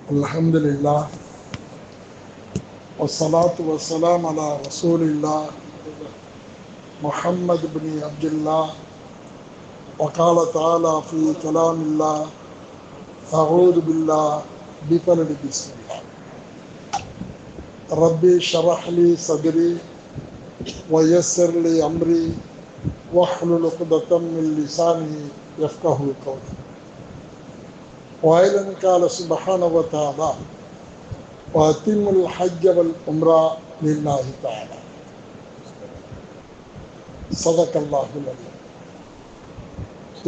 Alhamdulillah, wassalatu wassalam ala rasulillah Muhammad ibn Abdullah wa qala ta'ala fi kalamillah a'udhu billah bifaladi bismillah Rabbi sharah li sadri wa yassir li amri wahlul uqdatam min lisani yafqahu qawli وإذن قال سبحانه وتعالى وأتموا الحج والعمرة لله تعالى صدق الله العظيم.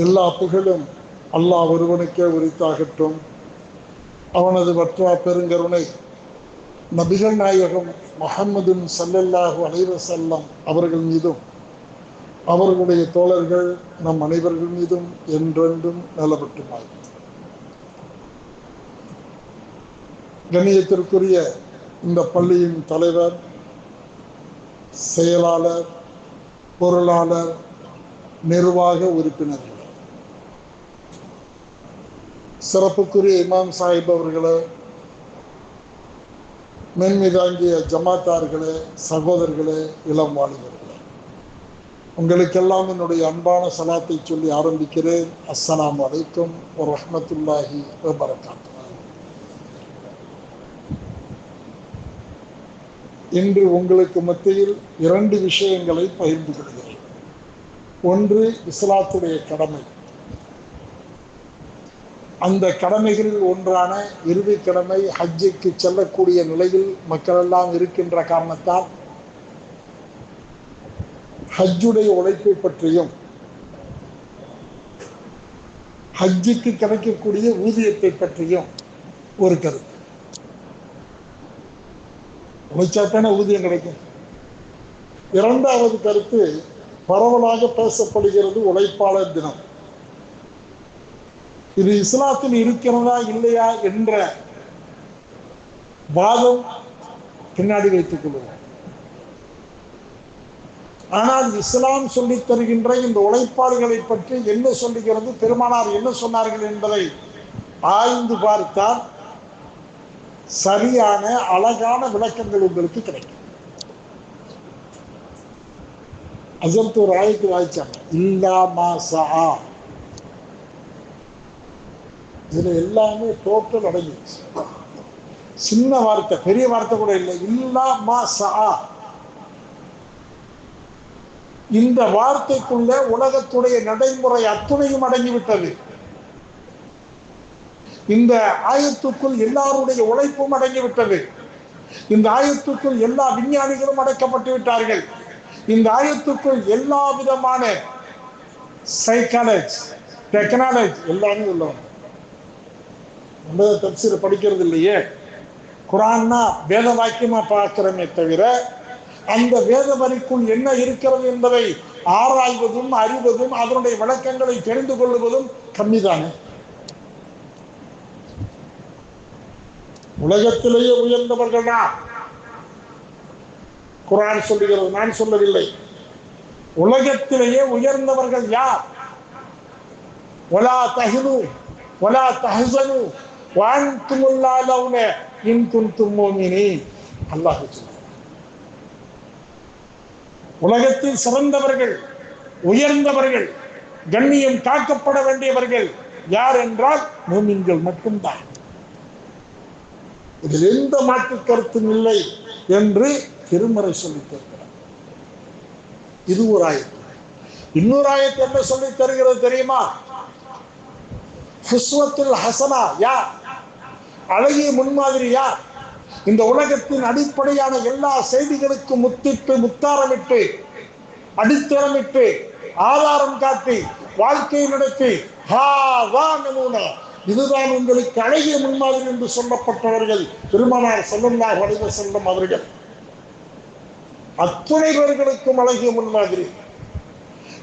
எல்லா புகழும் அல்லாஹ் ஒருவனுக்கே உரித்தாகட்டும். அவனது வற்றா பெருங்கருணை நபிகள் நாயகம் முஹம்மது ஸல்லல்லாஹு அலைஹி வஸல்லம் அவர்கள் மீதும் அவர்களுடைய தோழர்கள் நம் அனைவர்கள் மீதும் என்றென்றும் நிலவட்டுமாய். கண்ணியத்திற்குரிய இந்த பள்ளியின் தலைவர், செயலாளர், பொருளாளர், நிர்வாக உறுப்பினர்கள், சிறப்புக்குரிய இமாம் சாஹிப் அவர்களே, மென்மிதாங்கிய ஜமாத்தார்களே, சகோதரர்களே, இளம் வாலிபர்களே, உங்களுக்கெல்லாம் என்னுடைய அன்பான சலாத்தை சொல்லி ஆரம்பிக்கிறேன். அஸ்ஸலாமு அலைக்கும் வரஹ்மத்துல்லாஹி வபரகாத்துஹு. இன்று உங்களுக்கு மத்தியில் இரண்டு விஷயங்களை பகிர்ந்து கொள்கிறேன். ஒன்று, இஸ்லாத்துடைய கடமை. அந்த கடமைகளில் ஒன்றான இறுதி கடமை ஹஜ்ஜுக்கு செல்லக்கூடிய நிலையில் மக்கள் எல்லாம் இருக்கின்ற காரணத்தால் ஹஜ்ஜுடைய உழைப்பை பற்றியும் ஹஜ்ஜுக்கு கிடைக்கக்கூடிய ஊதியத்தை பற்றியும் ஒரு கருத்து. உழைச்சாத்தான ஊதியம் கிடைக்கும். இரண்டாவது கருத்து, பரவலாக பேசப்படுகிறது உழைப்பாளர் தினம். இது இஸ்லாத்தில் இருக்கிறதா இல்லையா என்ற வாதம் பின்னாடி வைத்துக் கொள்வோம். ஆனால் இஸ்லாம் சொல்லித் தருகின்ற இந்த உழைப்பாளர்களை பற்றி என்ன சொல்லுகிறது, பெருமானார் என்ன சொன்னார்கள் என்பதை ஆய்ந்து பார்த்தால் சரியான அழகான விளக்கங்கள் உங்களுக்கு கிடைக்கும். அஜர்த்து ஒரு ஆயத்து வாய்ச்சாங்க, இல்லா மாசா. இதுல எல்லாமே டோட்டல் அடங்கிடுச்சு. சின்ன வார்த்தை, பெரிய வார்த்தை கூட இல்லை. இல்லா மாசா. இந்த வார்த்தைக்குள்ள உலகத்துடைய நடைமுறை அத்துணையும் அடங்கிவிட்டது. இந்த ஆயத்துக்குள் எல்லாருடைய உழைப்பும் அடங்கிவிட்டது. இந்த ஆயத்துக்குள் எல்லா விஞ்ஞானிகளும் அடக்கப்பட்டு விட்டார்கள். இந்த ஆயத்துக்குள் எல்லா விதமான சைக்காலஜி, டெக்னாலஜி எல்லாமே உள்ளவங்க. நம்ம தப்சீர் படிக்கிறது இல்லையே, குரான்னா வேத வாக்கியமா பார்க்கிறோமே தவிர அந்த வேத வரிக்குள் என்ன இருக்கிறது என்பதை ஆராய்வதும் அறிவதும் அதனுடைய விளக்கங்களை தெரிந்து கொள்வதும் கம்மிதானே. உலகத்திலேயே உயர்ந்தவர்கள் தான் குர்ஆன் சொல்லுகிறது, நான் சொல்லவில்லை. உலகத்திலேயே உயர்ந்தவர்கள் யார்? வலா தஹினு வலா தஹஸனு வஅன்துமுல் லாலவுன இன் குன்தும் முஃமினீன். அல்லாஹ் சொல்றார், உலகத்தில் சிறந்தவர்கள், உயர்ந்தவர்கள், கண்ணியம் காக்கப்பட வேண்டியவர்கள் யார் என்றால் முஃமின்கள் மட்டும்தான். இதில் எந்த மாற்று கருத்தும் இல்லை என்று திருமறை சொல்லித் தருகிறார். இது ஒரு ஆயத்து. இன்னொரு ஆயத்து என்ன சொல்லித் தருகிறது தெரியுமா? உஸ்வத்துல் ஹஸனா யார்? அழகிய முன்மாதிரி யார்? இந்த உலகத்தின் அடிப்படையான எல்லா செய்திகளுக்கும் முத்திட்டு, முத்தாரமிட்டு, அடித்தளமிட்டு, ஆதாரம் காட்டி, வாழ்க்கையை நடத்தி, இதுதான் உங்களுக்கு அழகிய முன்மாதிரி என்று சொல்லப்பட்டவர்கள் பெருமானார் ஸல்லல்லாஹு அலைஹி வஸல்லம் அவர்கள். அத்துணை பேர்களுக்கும் அழகிய முன்மாதிரி.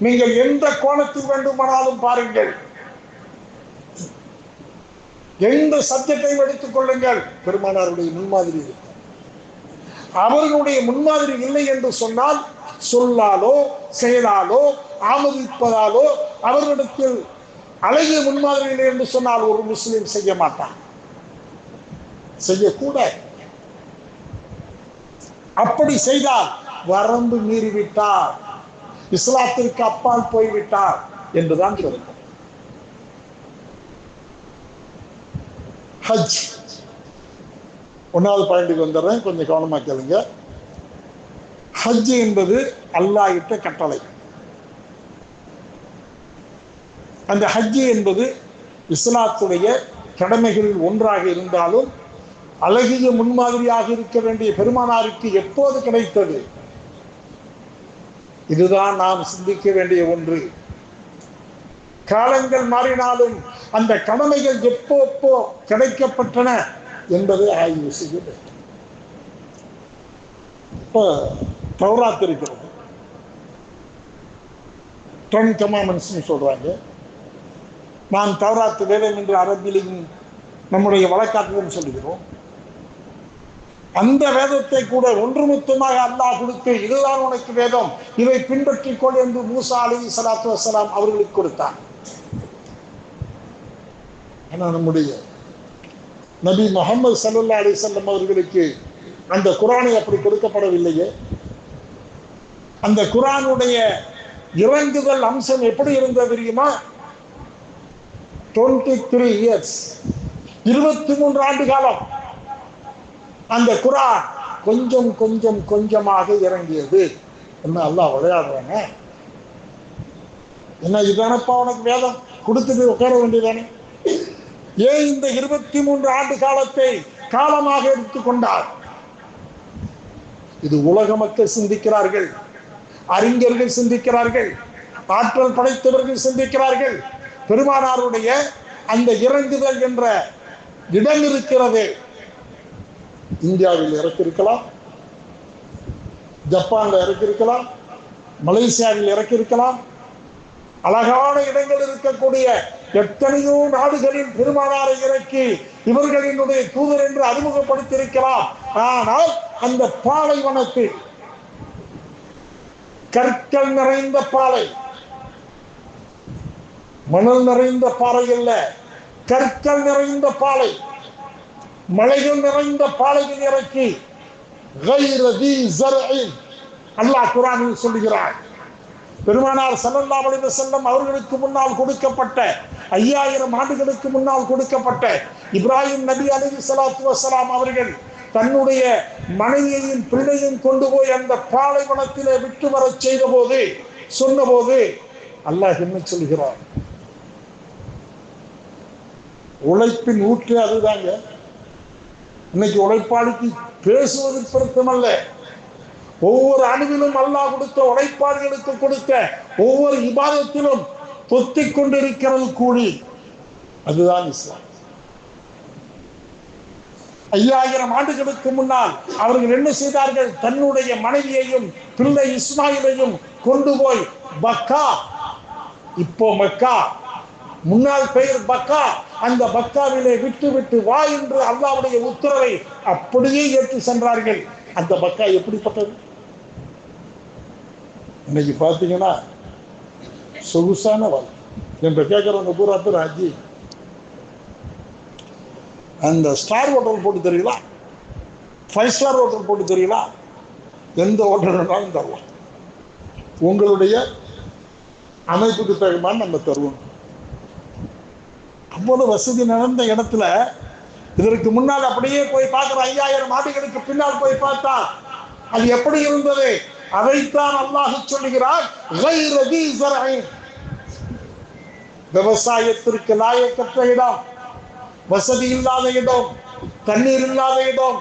நீங்கள் எந்த கோணத்தில் வேண்டுமானாலும் பாருங்கள், எந்த சப்ஜெக்டையும் எடுத்துக் கொள்ளுங்கள், பெருமானாருடைய முன்மாதிரி இருக்கும். அவர்களுடைய முன்மாதிரி இல்லை என்று சொன்னால் சொல்லாலோ செயலாலோ ஆமதிப்பதாலோ அவர்களிடத்தில் அழகிய முன்மாதிரி இல்லை என்று சொன்னால் ஒரு முஸ்லிம் செய்ய மாட்டான். செய்யக்கூடாது. அப்படி செய்தால் வரம்பு மீறிவிட்டார், இஸ்லாத்திற்கு அப்பால் போய்விட்டார் என்றுதான் சொல்லும். ஹஜ் 1வது பாயிண்ட்டுக்கு வந்துடுறேன், கொஞ்சம் கவனமா கேளுங்க. ஹஜ் என்பது அல்லாஹ் இட்ட கட்டளை. அந்த ஹஜ் என்பது இஸ்லாத்துடைய கடமைகளில் ஒன்றாக இருந்தாலும் அழகிய முன்மாதிரியாக இருக்க வேண்டிய பெருமானாருக்கு எப்போது கிடைத்தது? இதுதான் நாம் சிந்திக்க வேண்டிய ஒன்று. காலங்கள் மாறினாலும் அந்த கடமைகள் எப்போ கிடைக்கப்பட்டன என்பதை ஆய்வு செய்ய வேண்டும். இப்போ தௌராத் இருக்கிறது, 10 commandments சொல்றாங்க. நாம் தௌராத் வேதம் என்று அரபியிலும் நம்முடைய வழக்காட்டிலும் சொல்லுகிறோம். அந்த வேதத்தை கூட ஒன்றுமொத்தமாக அல்லாஹ் கொடுத்து, இதுதான் உனக்கு வேதம், இதை பின்பற்றிக்கொள் என்று மூசா அலைஹிஸ்ஸலாத்து வஸ்ஸலாம் அவர்களுக்கு கொடுத்தார். ஆனால் நம்முடைய நபி முஹம்மது ஸல்லல்லாஹு அலைஹி வஸல்லம் அவர்களுக்கு அந்த குர்ஆனை அப்படி கொடுக்கப்படவில்லையே. அந்த குர்ஆனுடைய இறங்குதல் அம்சம் எப்படி இருந்தது தெரியுமா? 23 years, 23 ஆண்டு காலம் அந்த குர்ஆன் கொஞ்சம் கொஞ்சம் கொஞ்சமாக இறங்கியது. என்ன அல்லாஹ் விளையாடுறாங்க? என்ன இதானப்பா உனக்கு வேதம் கொடுத்துட்டு உட்கார வேண்டியதானே? ஏன் இந்த 23 ஆண்டு காலத்தை காலமாக எடுத்துக்கொண்டார்? இது உலக மக்கள் சிந்திக்கிறார்கள், அறிஞர்கள் சிந்திக்கிறார்கள், ஆற்றல் படைத்தவர்கள் சிந்திக்கிறார்கள். பெருமானாருடைய அந்த இறங்குதல் என்ற இடம் இருக்கிறது. இந்தியாவில் இறக்கிருக்கலாம், ஜப்பான்ல இறக்கிருக்கலாம், மலேசியாவில் இறக்கிருக்கலாம், அழகான இடங்கள் இருக்கக்கூடிய எத்தனையோ நாடுகளில் பெருமானாரை இறக்கி இவர்களினுடைய தூதர் என்று அறிமுகப்படுத்தியிருக்கலாம். ஆனால் அந்த பாலைவனத்தில், கற்கள் நிறைந்த பாலை, மணல் நிறைந்த பாறை அல்ல, கற்கள் நிறைந்த பாலை, மலைகள் நிறைந்த பாலையில் இறக்கி அல்லாஹ் குர்ஆனில் சொல்லுகிறார். பெருமானார் ஸல்லல்லாஹு அலைஹி வஸல்லம் அவர்களுக்கு முன்னால் கொடுக்கப்பட்ட 5000 ஆண்டுகளுக்கு முன்னால் கொடுக்கப்பட்ட இப்ராஹிம் நபி அலைஹிஸ்ஸலாத்து வஸ்ஸலாம் அவர்கள் தன்னுடைய மனைவியையும் பிள்ளையும் கொண்டு போய் அந்த பாலைவனத்திலே விட்டு வர செய்த போது சொன்னபோது அல்லாஹ் என்ன சொல்கிறார்? உழைப்பின் ஊற்று அதுதாங்க. இன்னைக்கு உழைப்பாளிக்கு பேசுவது பொருத்தம் அல்ல. ஒவ்வொரு அணுவிலும் அல்லாஹ் கொடுத்த உழைப்பாளிகளுக்கு கொடுத்த ஒவ்வொரு இபாதத்திலும் பொத்திக் கொண்டிருக்கிறது கூலி. அதுதான் இஸ்லாம். 5000 ஆண்டுகளுக்கு முன்னால் அவர்கள் என்ன செய்தார்கள்? தன்னுடைய மனைவியையும் பிள்ளை இஸ்மாயிலையும் கொண்டு போய் பக்கா, இப்போ மக்கா, முன்னாள் பெயர் பக்கா, அந்த பக்காவிலே விட்டு விட்டு வா என்று அல்லாஹ்வுடைய உத்தரவை அப்படியே ஏற்று சென்றார்கள். அந்த பக்கா எப்படிப்பட்டது? இன்னைக்கு பார்த்தீங்கன்னா சொகுசான வாழ்க்கை என்று கேட்கறவங்க பூரா பேர் ஹஜ்ஜி. அந்த ஸ்டார் ஹோட்டல் போட்டு தெரியல, 5 ஸ்டார் ஹோட்டல் போட்டு தெரியல, எந்த ஹோட்டல் வேணாலும் தரலாம். உங்களுடைய அமைப்புக்கு தகுமான நம்ம தருவோம். அவ்வளவு வசதி நடந்த இடத்துல இதற்கு முன்னால் அப்படியே போய் பார்க்கிற 5000 ஆண்டுகளுக்கு பின்னால் போய் பார்த்தா அது எப்படி இருந்தது? அதைத்தான் அல்லாஹ் சொல்லுகிறார். விவசாயத்திற்கு லாயக்கற்ற இடம், வசதி இல்லாத இடம், தண்ணீர் இல்லாத இடம்,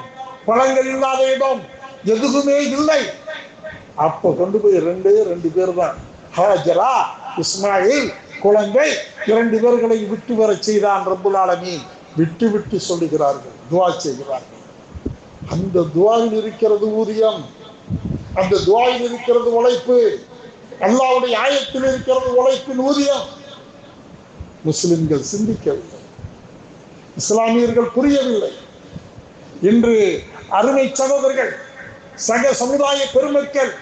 பழங்கள் இல்லாத இடம், எதுவுமே இல்லை. அப்ப கொண்டு போய் 2 பேர் தான், ஹாஜரா இஸ்மாயில் குழந்தை, 2 பேர்களை விட்டு வர செய்தான் ரப்புல் ஆலமீன். விட்டு விட்டு சொல்லுகிறார்கள், துஆ செய்கிறார்கள். அந்த துஆவில் இருக்கிறது ஊதியம், அந்த துஆவில் இருக்கிறது உழைப்பு, அல்லாஹ்வுடைய ஆயத்தில் இருக்கிறது உழைப்பின் ஊதியம். முஸ்லிம்கள் சிந்திக்கவில்லை, இஸ்லாமியர்கள் புரியவில்லை. இன்று அருமை சகோதரர்கள், சக சமுதாய பெருமக்கள்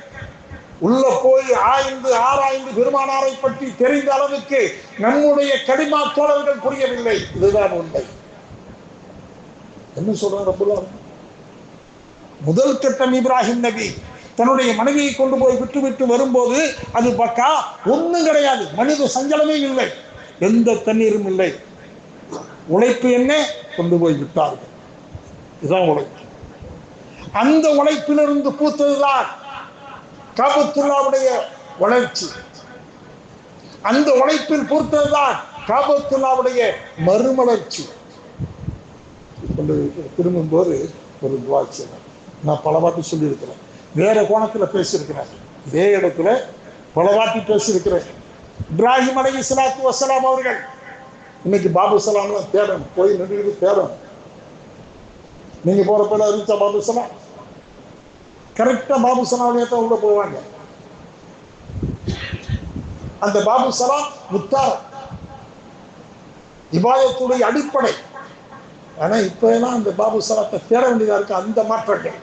உள்ள போய் ஆராய்ந்து பெருமானாரை பற்றி தெரிந்த அளவுக்கு நம்முடைய கடிமா தோழர்கள் புரியவில்லை. இதுதான் உண்மை. என்ன சொல்றாங்க ரப்பல் ஆலமீன்? முதல் கட்டம் இப்ராஹிம் நபி தன்னுடைய மனைவியை கொண்டு போய் விட்டு வரும்போது அது பக்கா ஒண்ணும் கிடையாது, மனித சஞ்சலமே இல்லை, எந்த தண்ணீரும் இல்லை. உழைப்பு என்ன? கொண்டு போய் விட்டார்கள். இதுதான் உழைப்பு. அந்த உழைப்பிலிருந்து பூத்ததுதான் காபத்துல்லாவுடைய வளர்ச்சி. அந்த உழைப்பில் பூத்ததுதான் காபத்துல்லாவுடைய மறுமலர்ச்சி. திரும்பும் போது ஒரு துவா செய்யணும். நான் பல வாட்டி சொல்லியிருக்கிறேன், வேற கோணத்துல பேசியிருக்கிறேன், இதே இடத்துல பல வாட்டி பேசியிருக்கிறேன். இப்ராஹிம் அலைஹிஸ்ஸலாத்து வஸ்ஸலாம் அவர்கள் இன்னைக்கு பாபு சலாம் தேடணும், போய் நின்று தேடணும். நீங்க போறப்ப இருந்துச்சா பாபு சலாம்? கரெக்டா பாபு சலாமியா தான் உள்ள போவாங்க. அந்த பாபு சலாம் முத்தாரம் இபாதத்துடைய அடிப்படை. ஆனா இப்ப எல்லாம் அந்த பாபு சலாத்தை தேட வேண்டியதா இருக்கு, அந்த மாற்றங்கள்.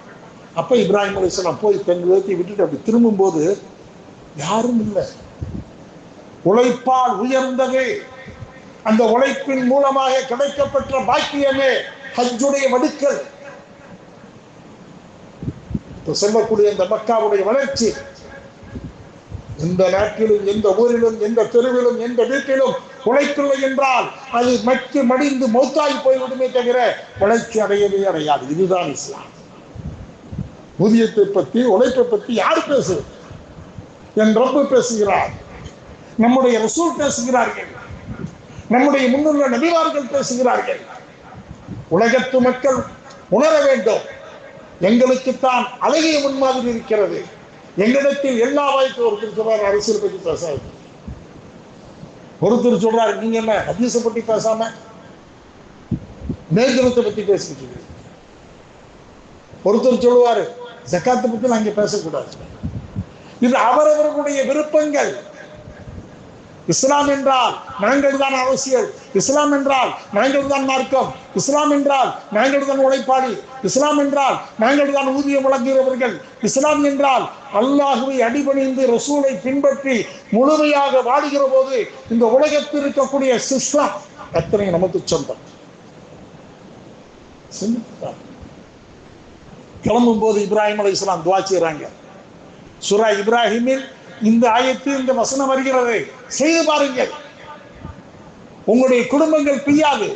அப்ப இப்ராஹிம் அலைஹிஸ்ஸலாம் போய் தன் விதத்தை விட்டுட்டு அப்படி திரும்பும் போது யாரும் இல்லை. உழைப்பால் உயர்ந்தது, அந்த உழைப்பின் மூலமாக கிடைக்கப்பெற்ற பாக்கியமே ஹஜ்ஜுடைய வடுக்கள். சொல்லக்கூடிய இந்த மக்காவுடைய வளர்ச்சி எந்த நாட்டிலும், எந்த ஊரிலும், எந்த தெருவிலும், எந்த வீட்டிலும் உழைப்பில்லை என்றால் அது மட்டு மடிந்து மௌத்தாகி போய்விடுமே தவிர வளர்ச்சி அடையவே அடையாது. இதுதான் இஸ்லாம். ஊதியத்தை பற்றி, உழைப்பை பற்றி யார் பேசுவது? என் ரப்பு பேசுகிறார், நம்முடைய ரசூல் பேசுகிறார்கள், நம்முடைய முன்னுள்ள நபிமார்கள் பேசுகிறார்கள். உலகத்து மக்கள் உணர வேண்டும், எங்களுக்குத்தான் அழகிய முன்மாதிரி இருக்கிறது. எங்களிடத்தில் எல்லா வாய்ப்பும். ஒருத்தர் சொல்றாரு அரசியல் பற்றி பேசாது, ஒருத்தர் சொல்றாரு நீங்க என்ன ஹதீஸை பற்றி பேசாம மேய்ச்சலத்தை பத்தி பேசிட்டு, ஒருத்தர் சொல்லுவாரு ஜக்காத்தை பத்தி நாங்க பேசக்கூடாது. இது அவரவர்களுடைய விருப்பங்கள். இஸ்லாம் என்றால் நாங்கள் தான் அவசியம், இஸ்லாம் என்றால் நாங்கள் தான் மார்க்கம், இஸ்லாம் என்றால் நாங்கள் தான் உழைப்பாளி, இஸ்லாம் என்றால் நாங்கள் தான் ஊதியம் வழங்குகிறவர்கள், இஸ்லாம் என்றால் அல்லாஹுவை அடிபணிந்து ரசூலை பின்பற்றி முழுமையாக வாடுகிற போது இந்த உலகத்தில் இருக்கக்கூடிய சிஸ்டம் அத்தனை நமக்கு சொந்தம். கிளம்பும் போது இப்ராஹிம் அலைஹிஸ்ஸலாம் துஆ செய்றாங்க. சூரா இப்ராஹிமில் இந்த ஆயத்தில் இந்த வசனம் வருகிறது. செய்து பாருங்கள், உங்களுடைய குடும்பங்கள் பிரியாது,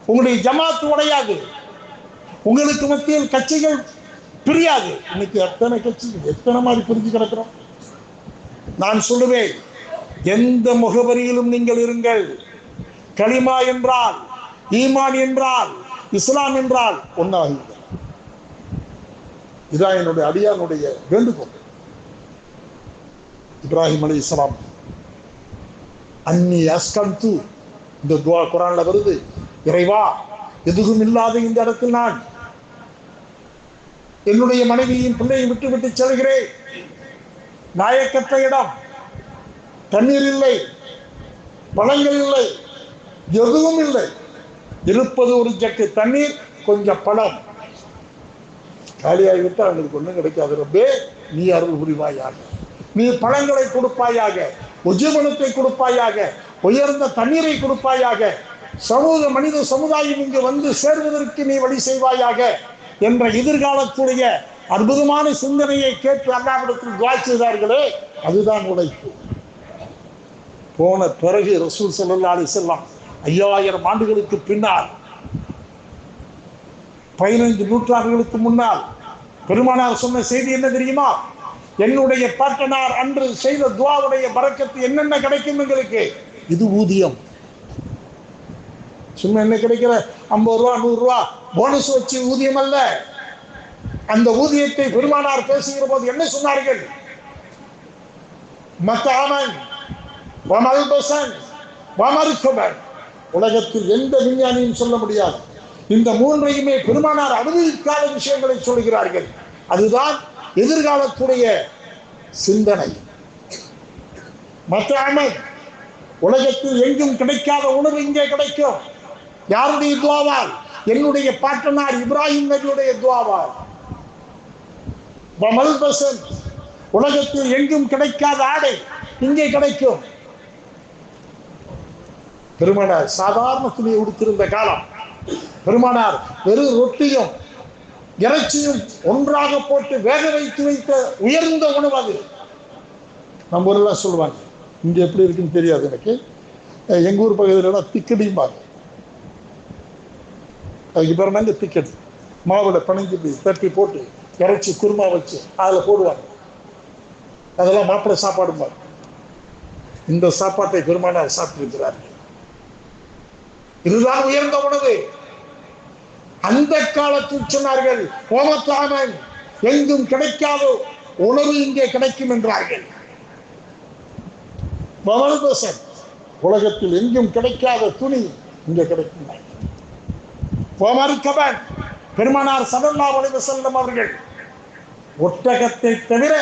உங்களுடைய ஜமாத் உடையாது, உங்களுக்கு மத்தியில் கட்சிகள் பிரியாது. இன்னைக்கு எத்தனை கட்சிகள், எத்தனை மாதிரி பிரிஞ்சு கிடக்கிறோம். நான் சொல்லுவேன், எந்த முகவரியிலும் நீங்கள் இருங்கள். கலிமா என்றால், ஈமான் என்றால், இஸ்லாம் என்றால் ஒன்னாகுங்கள். இதான் என்னுடைய அடியானுடைய வேண்டுகோள். இப்ராஹிம் அலைஹிஸ்ஸலாம் அன்னி அஸ்கந்து, இந்த துஆ குர்ஆன்ல வருது. இறைவா, எதுவும் இல்லாத இந்த இடத்தில் நான் என்னுடைய மனைவியின் பிள்ளையை விட்டு செல்கிறேன். நாயக்கற்ற இடம், தண்ணீர் இல்லை, பழங்கள் இல்லை, எதுவும் இல்லை. இருப்பது ஒரு ஜக்கு தண்ணீர், கொஞ்சம் பழம். காலியாகிவிட்டு அவங்களுக்கு ஒன்றும் கிடைக்காது. ரப்பே, நீ அருள் புரிவாயாக, நீ பழங்களை கொடுப்பாயாக, உஜ்ஜீவனத்தை கொடுப்பாயாக, உயர்ந்த தண்ணீரை கொடுப்பாயாக, சமூக மனித சமுதாயம் இங்கு வந்து சேர்வதற்கு நீ வழி செய்வாயாக என்ற எதிர்காலத்துடைய அற்புதமான சிந்தனையை கேட்டு அல்லாஹ்விடத்தில் துஆ செய்தார்களே, அதுதான் உழைப்பு. போன பிறகு ரசூல் ஸல்லல்லாஹு அலைஹி வஸல்லம் 5000 ஆண்டுகளுக்கு பின்னால், 15 நூற்றாண்டுகளுக்கு முன்னால் பெருமானார் சொன்ன செய்தி என்ன தெரியுமா? என்னுடைய பாட்டனார் அன்று செய்த துஆவுடைய பரக்கத்து என்னென்ன கிடைக்கும் எங்களுக்கு? இது ஊதியம். சும்மா என்ன கிடைக்கிற 50 ரூபா 100 ரூபா போனஸ் வச்சு ஊதியம் அல்ல. அந்த ஊதியத்தை பெருமானார் பேசுகிற போது என்ன சொன்னார்கள்? மத்ஆமன் வ மல்பஸன் வ மர்கபன். உலகத்தில் எந்த விஞ்ஞானியும் சொல்ல முடியாது. இந்த மூன்றையுமே பெருமானார் அனுபவிக்காத விஷயங்களை சொல்கிறார்கள். அதுதான் எதிர்காலத்துடைய சிந்தனை. மத்ஆமன், உலகத்தில் எங்கும் கிடைக்காத உணவு இங்கே கிடைக்கும். யாருடைய துஆவால்? என்னுடைய பாட்டனார் இப்ராஹிம் நபியுடைய துஆவால். மல்பஸன், உலகத்தில் எங்கும் கிடைக்காத ஆடை இங்கே கிடைக்கும். பெருமானார் சாதாரண துணியை உடுத்திருந்த காலம், பெருமானார் வெறும் ரொட்டியும் இறைச்சியும் ஒன்றாக போட்டு வேக வைத்து வைத்த உயர்ந்த உணவு அது. நம்ம ஊரெல்லாம் சொல்லுவாங்க, இங்க எப்படி இருக்குன்னு தெரியாது எனக்கு, எங்க ஊர் பகுதியில திக்கடிம்பாங்க. அதுக்கு பேர் தாங்க திக்கடி. மாவுல பணிஞ்சு தட்டி போட்டு இறைச்சி குருமா வச்சு அதில் போடுவாங்க. அதெல்லாம் மாப்பிள்ளை சாப்பாடும்பாங்க. இந்த சாப்பாட்டை பெருமானார் சாப்பிட்டிருக்கிறார்கள். இதுதான் உயர்ந்த உணவு. அந்த காலத்தில் சொன்னார்கள், கோமத்தாமன் எங்கும் கிடைக்காத உணவு இங்கே கிடைக்கும் என்றார்கள். உலகத்தில் எங்கும் கிடைக்காத துணி இங்கே கிடைக்கும். பெருமானார் ஸல்லல்லாஹு அலைஹி வஸல்லம் அவர்கள் ஒட்டகத்தை தவிர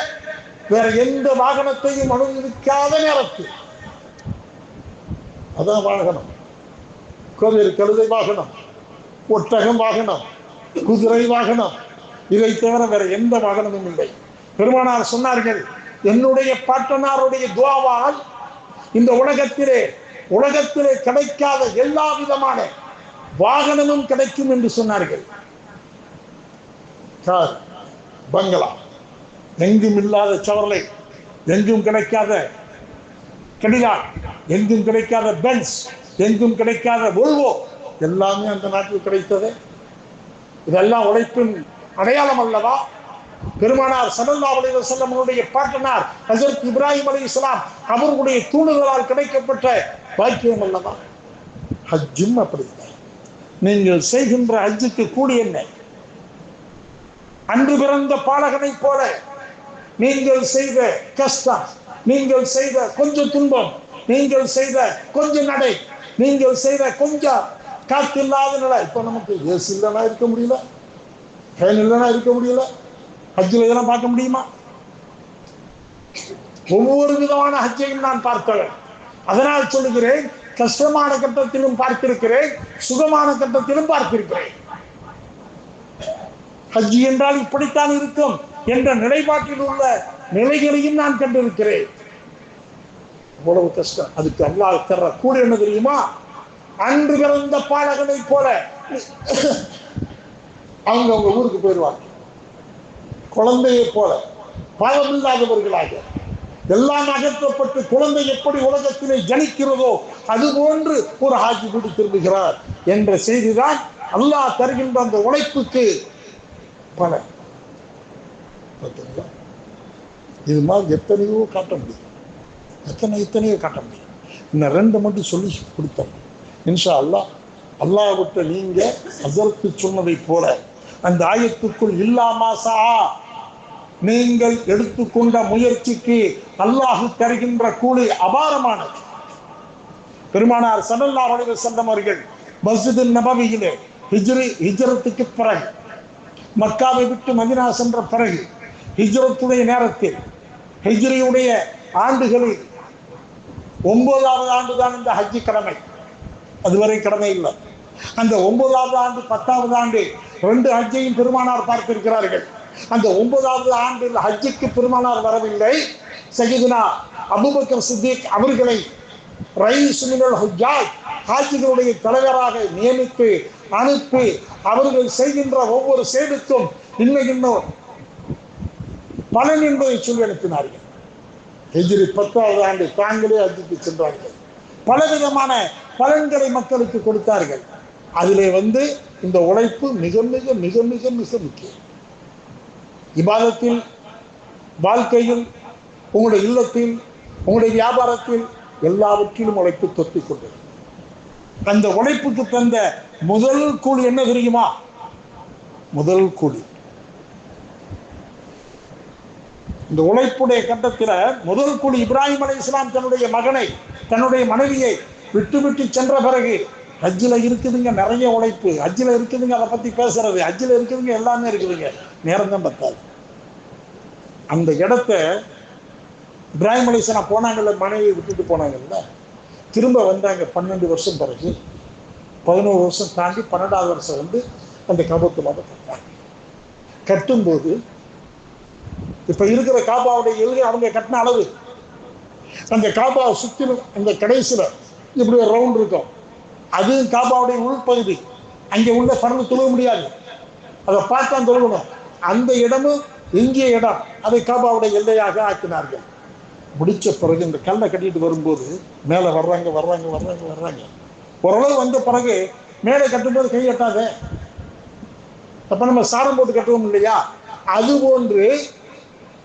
வேற எந்த வாகனத்தையும் அனுமதிக்காத நேரத்தில், அதான் வாகனம், கோவில் கழுதை வாகனம், ஒட்டகம் வாகனம், குதிரை வாகனம், இதை தவிர வேற எந்த வாகனமும் இல்லை. பெருமானார் சொன்னார்கள், என்னுடைய பாட்டனாருடைய துஆவால் இந்த உலகத்திலே கிடைக்காத எல்லா விதமான வாகனமும் கிடைக்கும் என்று சொன்னார்கள். கார், பங்களா, எங்கும் இல்லாத சவர்லை, எங்கும் கிடைக்காத கடிலாக், எங்கும் கிடைக்காத பென்ஸ், எங்கும் கிடைக்காத வோல்வோ, எல்லாமே அந்த நாட்டில் கிடைத்தது. இதெல்லாம் உழைப்பின் அடையாளம் அல்லவா? பெருமானார் ஸல்லல்லாஹு அலைஹி வஸல்லம் அவருடைய பாட்டனார் ஹஜ்ரத் இப்ராஹிம் அலைஹிஸ்ஸலாம் அவர்களுடைய தூண்டுதலால் கிடைக்கப்பட்ட பாக்கியம் அல்லவா? ஹஜ்ஜும் அப்படித்தான். நீங்கள் செய்கின்ற ஹஜ்ஜுக்கு கூலி என்ன? அன்று பிறந்த பாலகனை போல நீங்கள் செய்த கஷ்டம், நீங்கள் செய்த கொஞ்சம் துன்பம், நீங்கள் செய்த கொஞ்சம் நடை, நீங்கள் செய்த கொஞ்சம் காத்தில்லாத நிலை. இப்ப நமக்கு ஏசி இல்லைன்னா இருக்க முடியல, ஃபேன் இல்லைன்னா இருக்க முடியல. ஹஜ்ஜில் இதெல்லாம் பார்க்க முடியுமா? ஒவ்வொரு விதமான ஹஜ்ஜையும் நான் பார்த்தவன். அதனால் சொல்லுகிறேன், கஷ்டமான கட்டத்திலும் பார்த்திருக்கிறேன், சுகமான கட்டத்திலும் பார்த்திருக்கிறேன். ஹஜ் என்றால் இப்படித்தான் இருக்கும் என்ற நிலைப்பாட்டில் உள்ள நிலைகளையும் நான் கண்டிருக்கிறேன். அவ்வளவு கஷ்டம். அதுக்கு அல்லாஹ் தர்ற கூட என்ன தெரியுமா? அன்று பிறந்த பாலகனை போல அவங்க ஊருக்கு போயிடுவாங்க. குழந்தையை போல பாவமில்லாதவர்களாக எல்லாம் அகற்றப்பட்டு குழந்தை எப்படி உலகத்திலே ஜனிக்கிறதோ அதுபோன்று ஒரு ஹாஜி கூடி திரும்புகிறார் என்ற செய்திதான் அல்லாஹ் தருகின்ற அந்த உழைப்புக்கு பலன். இது மாதிரி எத்தனையோ காட்ட முடியும், எத்தனையோ காட்ட முடியும். இன்னும் 2 மட்டும் சொல்லி கொடுத்தோம். இன்ஷா அல்லாஹ் அல்லாஹ் விட்ட நீங்க ஹஸரத்து சொன்னதை போல அந்த ஆயத்துக்குள் இல்லாமாசா நீங்கள் எடுத்துக்கொண்ட முயற்சிக்கு அல்லாஹ் தருகின்ற கூலி அபாரமானது. பெருமானார் ஸல்லல்லாஹு அலைஹி வஸல்லம் அவர்கள் மஸ்ஜித் நபவியிலே ஹிஜ்ரத்துக்கு பிறகு, மக்காவை விட்டு மதீனா சென்ற பிறகு, ஹிஜ்ரத்துடைய நேரத்தில், ஹிஜ்ரியுடைய ஆண்டுகளில் 9வது ஆண்டு தான் இந்த ஹஜ்ஜி கடமை. அதுவரை கடமை இல்லை. அந்த 9வது ஆண்டு 10வது ஆண்டு 2 ஹஜ்ஜையும் பெருமானார் பார்த்திருக்கிறார்கள். அந்த 9வது ஆண்டில் ஹஜ்ஜுக்கு பெருமானார் வரவில்லை. சய்யிதுனா அபூபக்கர் சித்திக் அவர்களை ரயீஸ் மினல் ஹுஜ்ஜாஜ், ஹாஜிகளுடைய தலைவராக நியமித்து அனுப்பி அவர்கள் செய்கின்ற ஒவ்வொரு செயலுக்கும் இன்னும் பலன் என்பதை சொல்லி அனுப்பினார்கள். ஹிஜ்ரி 10வது ஆண்டு தாங்களே ஹஜ்ஜுக்கு சென்றார்கள். பலவிதமான பலன்களை மக்களுக்கு கொடுத்தார்கள். அதிலே இந்த உழைப்பு மிக மிக மிக மிக மிக முக்கியம். இபாதத்தில், வாழ்க்கையில், உங்களுடைய இல்லத்தில், உங்களுடைய வியாபாரத்தில், எல்லாவற்றிலும் உழைப்பு தொத்திக் கொண்டது. அந்த உழைப்புக்கு தந்த முதல் கூலி என்ன தெரியுமா? முதல் கூலி இந்த உழைப்புடைய கட்டத்தில் முதல் கூலி இப்ராஹிம் அலைஹிஸ்ஸலாம் தன்னுடைய மகனை, தன்னுடைய மனைவியை விட்டு சென்ற பிறகு, ஹஜ்ஜில் இருக்குதுங்க நிறைய உழைப்பு, ஹஜ்ஜில் இருக்குதுங்க அதை பற்றி பேசுறது, ஹஜ்ஜில் இருக்குதுங்க எல்லாமே இருக்குதுங்க, நேரம் தான் பத்தாது. அந்த இடத்த இப்ராஹிம் அலைஹிஸ்ஸலாம் போனாங்கல்ல, மனைவியை விட்டுட்டு போனாங்கல்ல, திரும்ப வந்தாங்க 12 வருஷம் பிறகு. 11 வருஷம் தாண்டி 12வது வருஷம் அந்த கபத்துல்லாவை கட்டினாங்க. கட்டும்போது இப்ப இருக்கிற காபாவுடைய எழுதி அவங்க கட்டின அளவு, அந்த காபாவை சுற்றிலும் அந்த கடைசியில் இப்படி ஒரு ரவுண்ட் இருக்கும், அது காபாவுடைய உள்பகுதி. அங்கே உள்ள பறந்து தொழுக முடியாது, அதை பார்த்தான் தொழுகணும். அந்த இடமும் எங்கிய இடம், அதை காபாவுடைய எல்லையாக ஆக்கினார்கள். முடிச்ச பிறகு இந்த கல்லை கட்டிட்டு வரும்போது மேலே வர்றாங்க வர்றாங்க வர்றாங்க வர்றாங்க. ஓரளவு வந்த பிறகு மேலே கட்டும்போது கை கட்டாத, அப்ப நம்ம சாரம் போட்டு கட்டுவோம் இல்லையா? அது போன்று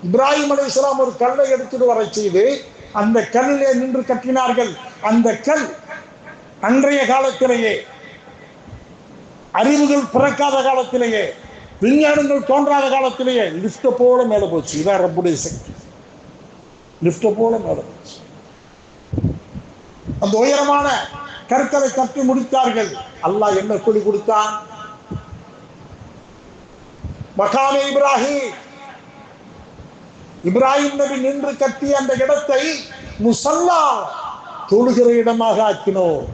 இப்ராஹிம் அலைஹிஸ்ஸலாம் ஒரு கல்லை எடுத்துட்டு வர செய்து அந்த கல்லிலே நின்று கட்டினார்கள். அந்த கல் அன்றைய காலத்திலேயே, அறிவுகள் பிறக்காத காலத்திலேயே, விஞ்ஞானங்கள் தோன்றாத காலத்திலேயே லிப்ட போல மேல போச்சு. இதான் ரப்புடைய சக்தி. லிப்ட போல மேல போச்சு. அந்த உயரமான கற்களை கட்டி முடித்தார்கள். அல்லாஹ் என்ன கூலி கொடுத்தான்? மகாமே இப்ராஹிம், இப்ராஹிம் நபி நின்று கட்டிய அந்த இடத்தை முசல்லா, தொழுகிற இடமாக ஆக்கினோம்.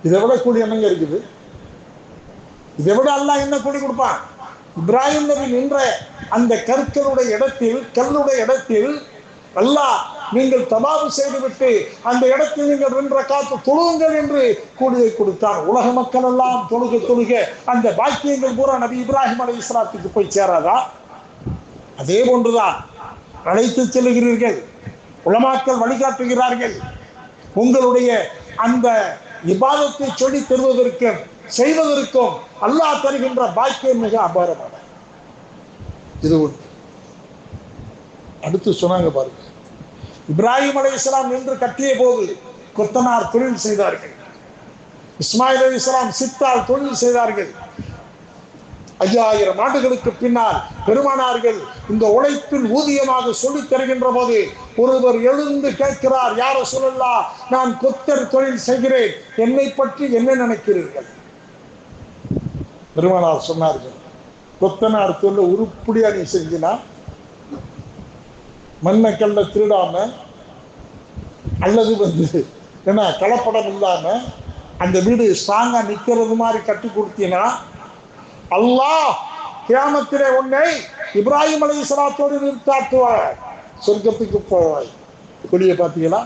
இதை விட கூலி என்னங்க இருக்குது? இதை விட அல்லாஹ் என்ன கூலி கொடுப்பான்? இப்ராஹிம் நபி நின்ற அந்த கற்களுடைய இடத்தில், கல்லுடைய இடத்தில் அல்லாஹ் நீங்கள் தவாபு செய்துவிட்டு அந்த இடத்தில் நீங்கள் 2 ரக்காத்து தொழுங்கள் என்று கூலியை கொடுத்தார். உலக மக்கள் எல்லாம் தொழுக தொழுக அந்த பாக்கியங்கள் பூரா நபி இப்ராஹிம் அலைஹிஸ்ஸலாத்துக்கு போய் சேராதா? அதே போன்றுதான் அழைத்து செல்லுகிறீர்கள், உலமாக்கள் வழிகாட்டுகிறார்கள். உங்களுடைய அந்த இபாதத்தை சொல்லி தருவதற்கும் செய்வதற்கும் அல்லாஹ் தருகின்ற பாக்கியம் மிக அபாரமான. இது ஒன்று. அடுத்து சொன்னாங்க பாருங்க, இப்ராஹிம் அலைஹிஸ்ஸலாம் என்று கட்டிய போது கொத்தனார் தொழில் செய்தார்கள். இஸ்மாயில் அலைஹிஸ்ஸலாம் சித்தால் தொழில் செய்தார்கள். 5000 ஆண்டுகளுக்கு பின்னால் பெருமானார்கள் இந்த உழைப்பின் ஊதியமாக சொல்லித் தருகின்ற போது ஒருவர் எழுந்து கேட்கிறார், யா ரசூலல்லாஹ், நான் கொத்தர் தொழில் செய்கிறேன், என்னை பற்றி என்ன நினைக்கிறீர்கள்? பெருமானார் சொன்னார்கள், கொத்தனார் தொழில் உருப்படியா நீ செஞ்சினா, மண்ணை கல்ல திருடாம அல்லது என்ன கலப்படம் இல்லாம அந்த வீடு ஸ்ட்ராங்கா நிக்கிறது மாதிரி கட்டி கொடுத்தீங்கன்னா அல்லாஹ் கியாமத்திலே உன்னை இப்ராஹிம் அலைஹிஸ்ஸலாத்தோடு நிறுத்தாட்டுவார், சொர்க்கத்துக்கு போவாய். குடியை பார்த்தீங்களா?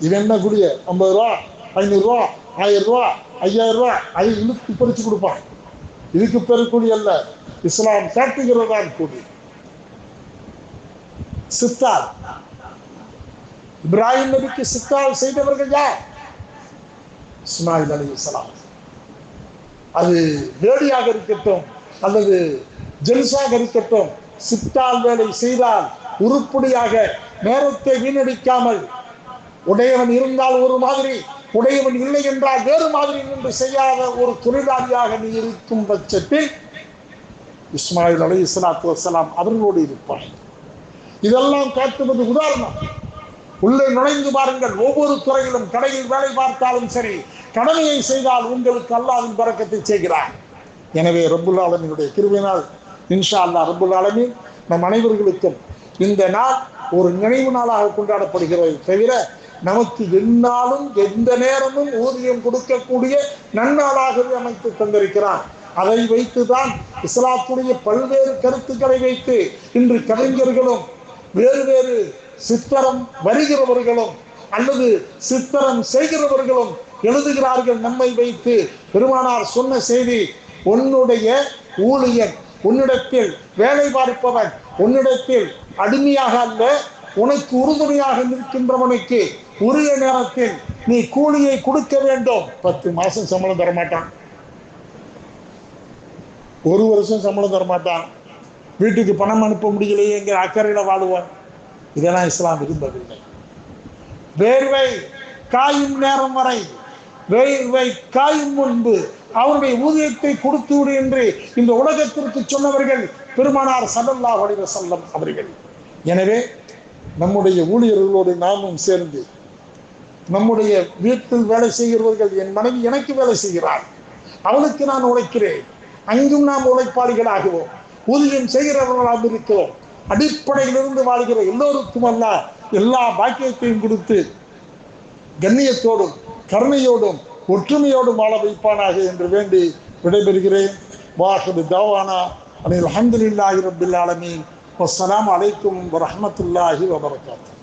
இது என்ன குடிய? 50 ரூபா, 500 ரூபா, 1000 ரூபா, 5000 ரூபா, அதை இழுத்து பறிச்சு கொடுப்பான். இதுக்கு பெரு கூலி அல்ல, இஸ்லாம் காட்டுகிறதான் கூலி. சித்தார், இப்ராஹிம் நபிக்கு சித்தார் செய்தவர்கள் யார்? இஸ்மாயில் அலைஹிஸ்ஸலாம். அது வேடியாக இருக்கட்டும் அல்லது ஜெல்சாக இருக்கட்டும், சித்தால் வேலை செய்தால் உருப்படியாக நேரத்தை வீணடிக்காமல், உடையவன் இருந்தால் ஒரு மாதிரி, உடையவன் இல்லை என்றால் வேறு மாதிரி நின்று செய்யாத ஒரு தொழிலாளியாக நீ இருக்கும் பட்சத்தில் இஸ்மாயில் அலைஹிஸ்ஸலாத்து வஸ்ஸலாம் அவர்களோடு இருப்பார். இதெல்லாம் காட்டுவது உதாரணம். உள்ளே நுழைந்து பாருங்கள். ஒவ்வொரு துறையிலும், கடையில் வேலை பார்த்தாலும் சரி, கடமையை செய்தால் உங்களுக்கு அல்லாஹ்வின் பரக்கத்தை செய்கிறார். எனவே ரப்புல் ஆலமீனுடைய கிருபையினால் இன்ஷா அல்லாஹ் ரப்புல் ஆலமீன் நம் அனைவர்களுக்கும் இந்த நாள் ஒரு நினைவு நாளாக கொண்டாடப்படுகிறது தவிர நமக்கு எந்நாளும் எந்த நேரமும் ஊதியம் கொடுக்கக்கூடிய நன்னாளாகவே அமைத்து தந்திருக்கிறார். அதை வைத்துதான் இஸ்லாத்துடைய பல்வேறு கருத்துக்களை வைத்து இன்று கவிஞர்களும் வேறு வேறு சித்திரம் வருகிறவர்களும் அல்லது சித்திரம் செய்கிறவர்களும் எழுதுகிறார்கள். நம்மை வைத்து பெருமானார் சொன்ன செய்தி, உன்னுடைய ஊழியன், உன்னிடத்தில் வேலை பார்ப்பவன், உன்னிடத்தில் அடிமையாக அல்ல, உனக்கு உறுதுணையாக நிற்கின்றவனுக்கு உரிய நேரத்தில் நீ கூலியை கொடுக்க வேண்டும். 10 மாசம் சம்பளம் தரமாட்டான், 1 வருஷம் சம்பளம் தரமாட்டான், வீட்டுக்கு பணம் அனுப்ப முடியலையே என்கிற அக்கறையில வாழுவான். இதெல்லாம் இஸ்லாம் விரும்பவில்லை. வேர்வை காயும் நேரம் வரை, வேர்வை காயும் முன்பு அவருடைய ஊதியத்தை கொடுத்து விடு என்று இந்த உலகத்திற்கு சொன்னவர்கள் பெருமானார் ஸல்லல்லாஹு அலைஹி வஸல்லம் அவர்கள். எனவே நம்முடைய ஊழியர்களோடு நாமும் சேர்ந்து, நம்முடைய வீட்டில் வேலை செய்கிறவர்கள், என் மனைவி எனக்கு வேலை செய்கிறார், அவளுக்கு நான் உழைக்கிறேன், அங்கும் நாம் உழைப்பாளிகளாகுவோம், ஊதியம் செய்கிறவர்களாக இருக்கிறோம். அடிப்படையிலிருந்து வாழ்கிற எல்லோருக்கும் அல்லாஹ் எல்லா பாக்கியத்தையும் கொடுத்து கண்ணியத்தோடும் கருணையோடும் ஒற்றுமையோடும் வாழ வைப்பானாக என்று வேண்டி விடைபெறுகிறேன். வாஹிரு தஅவானா அனில் ஹம்துலில்லாஹி ரப்பில் ஆலமீன். வஸ்ஸலாமு அலைக்கும் வரஹ்மத்துல்லாஹி வபரகாத்துஹு.